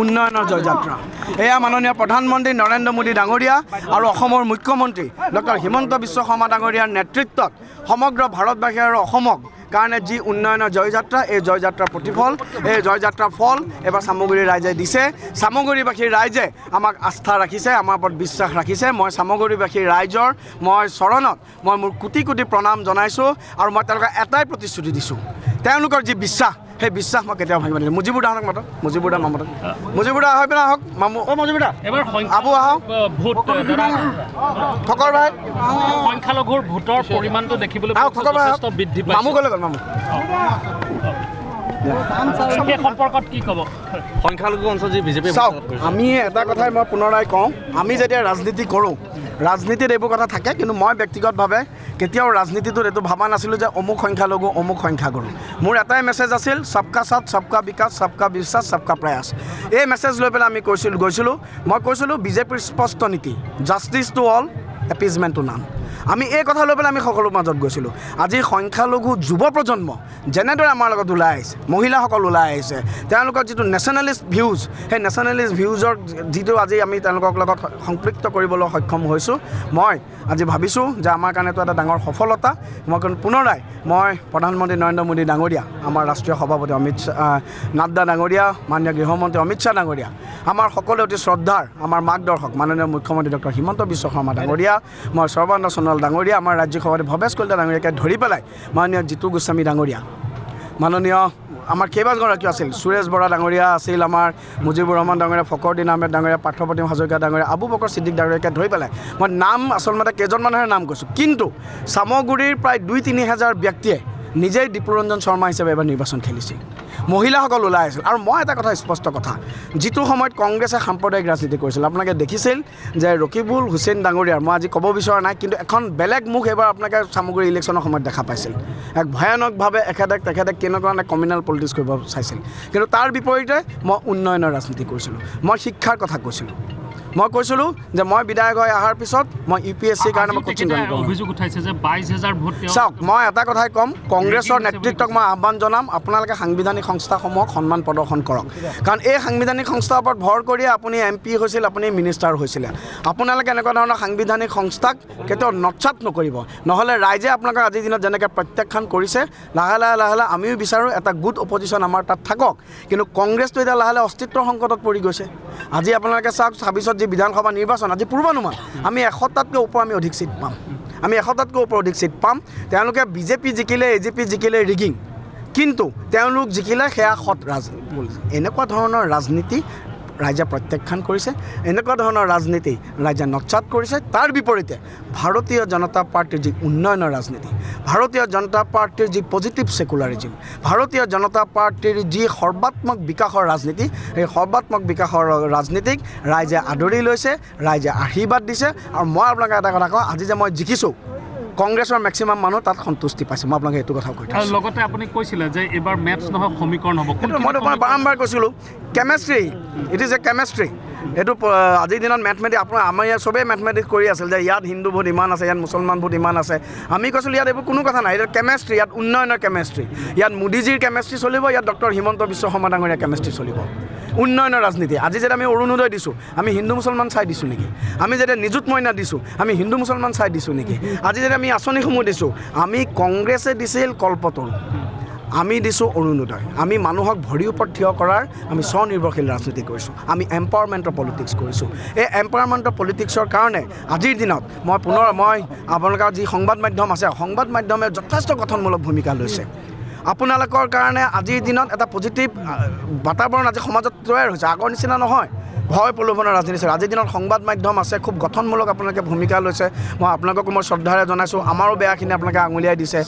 উন্নয়নৰ জয়যাত্ৰা এয়া মাননীয় প্ৰধানমন্ত্ৰী নৰেন্দ্ৰ মোদী ডাঙৰীয়া আৰু অসমৰ মুখ্যমন্ত্ৰী ডক্টৰ হিমন্ত বিশ্ব শৰ্মা ডাঙৰীয়াৰ নেতৃত্বত সমগ্ৰ ভাৰতবাসী আৰু অসমক কাৰণে যি উন্নয়নৰ জয়যাত্ৰা এই জয়যাত্ৰাৰ প্ৰতিফল এই জয়যাত্ৰাৰ ফল এবাৰ চামগুৰি ৰাইজে দিছে চামগুৰিবাসীৰ ৰাইজে আমাক আস্থা ৰাখিছে আমাৰ ওপৰত বিশ্বাস ৰাখিছে মই চামগুৰিবাসীৰ ৰাইজৰ মই চৰণত মই মোৰ কোটি কোটি প্ৰণাম জনাইছোঁ আৰু মই তেওঁলোকক এটাই প্ৰতিশ্ৰুতি দিছোঁ তেওঁলোকৰ যি বিশ্বাস সেই বিশ্বাস মই কেতিয়াও ভাঙিব নিদিওঁ মুজিবুৰ দাহঁতক মাতক মুজিবুৰ দা মামতক মুজিবুৰ দা হৈ পেলাই আহক মামু মুজিবুৰ দা আবু আহক ভোট ফকৰ ভাই সংখ্যালঘুৰ ভোটৰ পৰিমাণটো দেখিবলৈ যথেষ্ট বৃদ্ধি পাইছে মামু গ'লে গ'ল মামু সেই সম্পৰ্কত কি ক'ব সংখ্যালঘু অঞ্চল যি বিজেপি চাওক আমি এটা কথাই মই পুনৰাই কওঁ আমি যেতিয়া ৰাজনীতি কৰোঁ ৰাজনীতিত এইবোৰ কথা থাকে কিন্তু মই ব্যক্তিগতভাৱে কেতিয়াও ৰাজনীতিটোত এইটো ভবা নাছিলোঁ যে অমুক সংখ্যালঘু অমুক সংখ্যাগুৰু মোৰ এটাই মেছেজ আছিল সবকা সাথ সবকা বিকাশ সবকা বিশ্বাস সবকা প্ৰয়াস এই মেছেজ লৈ পেলাই আমি গৈছিলোঁ মই কৈছিলোঁ বিজেপিৰ স্পষ্ট নীতি justice to all appeasement to none আমি এই কথা লৈ পেলাই আমি সকলো মাজত গৈছিলোঁ আজি সংখ্যালঘু যুৱ প্ৰজন্ম যেনেদৰে আমাৰ লগত ওলাই আহিছে মহিলাসকল ওলাই আহিছে তেওঁলোকৰ যিটো নেশ্যনেলিষ্ট ভিউজ সেই নেশ্যনেলিষ্ট ভিউজৰ যিটো আজি আমি তেওঁলোকক লগত সংপৃক্ত কৰিবলৈ সক্ষম হৈছোঁ মই আজি ভাবিছোঁ যে আমাৰ কাৰণেতো এটা ডাঙৰ সফলতা মই পুনৰাই মই প্ৰধানমন্ত্ৰী নৰেন্দ্ৰ মোদী ডাঙৰীয়া আমাৰ ৰাষ্ট্ৰীয় সভাপতি নাড্ডা ডাঙৰীয়া মাননীয় গৃহমন্ত্ৰী অমিত শ্বাহ ডাঙৰীয়া আমাৰ সকলো অতি শ্ৰদ্ধাৰ আমাৰ মাৰ্গদৰ্শক মাননীয় মুখ্যমন্ত্ৰী ডক্টৰ হিমন্ত বিশ্ব শৰ্মা ডাঙৰীয়া মই সৰ্বানন্দ সোণোৱাল ডাঙৰীয়া আমাৰ ৰাজ্যিক সভাপতি ভৱেশ কলিতা ডাঙৰীয়াকে ধৰি পেলাই মাননীয় জিতু গোস্বামী ডাঙৰীয়া মাননীয় আমাৰ কেইবাগৰাকীও আছিল সুৰেশ বৰা ডাঙৰীয়া আছিল আমাৰ মুজিবুৰ ৰহমান ডাঙৰীয়া ফখৰুদ্দিন আহমেদ ডাঙৰীয়া পাৰ্থপ্ৰতিম হাজৰিকা ডাঙৰীয়া আবু বকৰ ছিদ্দিক ডাঙৰীয়াকে ধৰি পেলাই মই নাম আচলতে কেইজনমানহে নাম কৈছোঁ কিন্তু চামগুৰিৰ প্ৰায় 2-3 হাজাৰ ব্যক্তিয়ে নিজেই দীপুৰঞ্জন শৰ্মা হিচাপে এবাৰ নিৰ্বাচন খেলিছিল মহিলাসকল ওলাই আছিল আৰু মই এটা কথা স্পষ্ট কথা যিটো সময়ত কংগ্ৰেছে সাম্প্ৰদায়িক ৰাজনীতি কৰিছিল আপোনালোকে দেখিছিল যে ৰকিবুল হুছেইন ডাঙৰীয়াৰ মই আজি ক'ব বিচৰা নাই কিন্তু এখন বেলেগ মুখ এবাৰ আপোনালোকে চামগুৰি ইলেকশ্যনৰ সময়ত দেখা পাইছিল এক ভয়ানকভাৱে তেখেতে কেনেকুৱা কমিউনেল পলিটিক্স কৰিব চাইছিল কিন্তু তাৰ বিপৰীতে মই উন্নয়নৰ ৰাজনীতি কৰিছিলোঁ মই শিক্ষাৰ কথা কৈছিলোঁ মই কৈছিলোঁ যে মই বিধায়ক হৈ অহাৰ পিছত মই UPSCৰ কাৰণে মই কোচিং কৰিম অভিযোগ উঠাইছে যে 22000 ভোট চাওক মই এটা কথাই ক'ম কংগ্ৰেছৰ নেতৃত্বক মই আহ্বান জনাম আপোনালোকে সাংবিধানিক সংস্থাসমূহক সন্মান প্ৰদৰ্শন কৰক কাৰণ এই সাংবিধানিক সংস্থাৰ ওপৰত ভৰ কৰি আপুনি MP হৈছিল আপুনি মিনিষ্টাৰ হৈছিলে আপোনালোকে এনেকুৱা ধৰণৰ সাংবিধানিক সংস্থাক কেতিয়াও নৎসাত নকৰিব নহ'লে ৰাইজে আপোনালোকক আজিৰ দিনত যেনেকৈ প্ৰত্যাখ্যান কৰিছে লাহে লাহে আমিও বিচাৰোঁ এটা গুড অপজিশ্যন আমাৰ তাত থাকক কিন্তু কংগ্ৰেছটো এতিয়া লাহে অস্তিত্বৰ সংকটত পৰি গৈছে আজি আপোনালোকে চাওক 26 যি বিধানসভা নিৰ্বাচন আজি পূৰ্বানুমান আমি 100টাতকৈ ওপৰ আমি অধিক সিট পাম আমি 100টাতকৈ ওপৰ অধিক সিট পাম তেওঁলোকে বিজেপি জিকিলে AJP জিকিলে ৰিগিং কিন্তু তেওঁলোক জিকিলে সেয়া সৎ ৰাজনীতি এনেকুৱা ধৰণৰ ৰাজনীতি ৰাইজে প্ৰত্যাখ্যান কৰিছে এনেকুৱা ধৰণৰ ৰাজনীতি ৰাইজে নৎসাত কৰিছে তাৰ বিপৰীতে ভাৰতীয় জনতা পাৰ্টিৰ যি উন্নয়নৰ ৰাজনীতি ভাৰতীয় জনতা পাৰ্টিৰ যি পজিটিভ সেকুলাৰিজম ভাৰতীয় জনতা পাৰ্টিৰ যি সৰ্বাত্মক বিকাশৰ ৰাজনীতি এই সৰ্বাত্মক বিকাশৰ ৰাজনীতিক ৰাইজে আদৰি লৈছে ৰাইজে আশীৰ্বাদ দিছে আৰু মই আপোনালোকে এটা কথা কওঁ আজি যে মই জিকিছোঁ কংগ্ৰেছৰ মেক্সিমাম মানুহ তাত সন্তুষ্টি পাইছে মই আপোনালোকে এইটো কথা কৈ দিছোঁ লগতে আপুনি কৈছিলে যে এবাৰ মেথছ নহয় সমীকৰণ হ'ব মই বাৰম্বাৰ কৈছিলোঁ chemistry it is a chemistry এইটো আজিৰ দিনত মেথমেটিক্স আপোনাৰ আমাৰ ইয়াত চবেই মেথমেটিক্স কৰি আছিল যে ইয়াত হিন্দু ভোট ইমান আছে ইয়াত মুছলমান ভোট ইমান আছে আমি কৈছিলোঁ ইয়াত এইবোৰ কোনো কথা নাই এইটো কেমেষ্ট্ৰি ইয়াত উন্নয়নৰ কেমেষ্ট্ৰি ইয়াত মোদীজীৰ কেমেষ্ট্ৰি চলিব ইয়াত ডক্টৰ হিমন্ত বিশ্ব শৰ্মা ডাঙৰীয়া কেমেষ্ট্ৰি চলিব উন্নয়নৰ ৰাজনীতি আজি যেতিয়া আমি অৰুণোদয় দিছোঁ আমি হিন্দু মুছলমান চাই দিছোঁ নেকি আমি যেতিয়া নিযুত মইনা দিছোঁ আমি হিন্দু মুছলমান চাই দিছোঁ নেকি আজি যেতিয়া আমি আঁচনিসমূহ দিছোঁ আমি কংগ্ৰেছে দিছিল কল্পতৰু আমি দিছোঁ অৰুণোদয় আমি মানুহক ভৰিৰ ওপৰত থিয় কৰাৰ আমি স্বনিৰ্ভৰশীল ৰাজনীতি কৰিছোঁ আমি এম্পাৱাৰমেণ্টৰ পলিটিক্স কৰিছোঁ এই এম্পাৱাৰমেণ্টৰ পলিটিক্সৰ কাৰণে আজিৰ দিনত মই আপোনালোকৰ যি সংবাদ মাধ্যম আছে সংবাদ মাধ্যমে যথেষ্ট গঠনমূলক ভূমিকা লৈছে আপোনালোকৰ কাৰণে আজিৰ দিনত এটা পজিটিভ বাতাবৰণ আজি সমাজত তৈয়াৰ হৈছে আগৰ নিচিনা নহয় ভয় প্ৰলোভনৰ ৰাজনীতি আজিৰ দিনত সংবাদ মাধ্যম আছে খুব গঠনমূলক আপোনালোকে ভূমিকা লৈছে মই আপোনালোকক মই শ্ৰদ্ধাৰে জনাইছোঁ আমাৰো বেয়াখিনি আপোনালোকে আঙুলিয়াই দিছে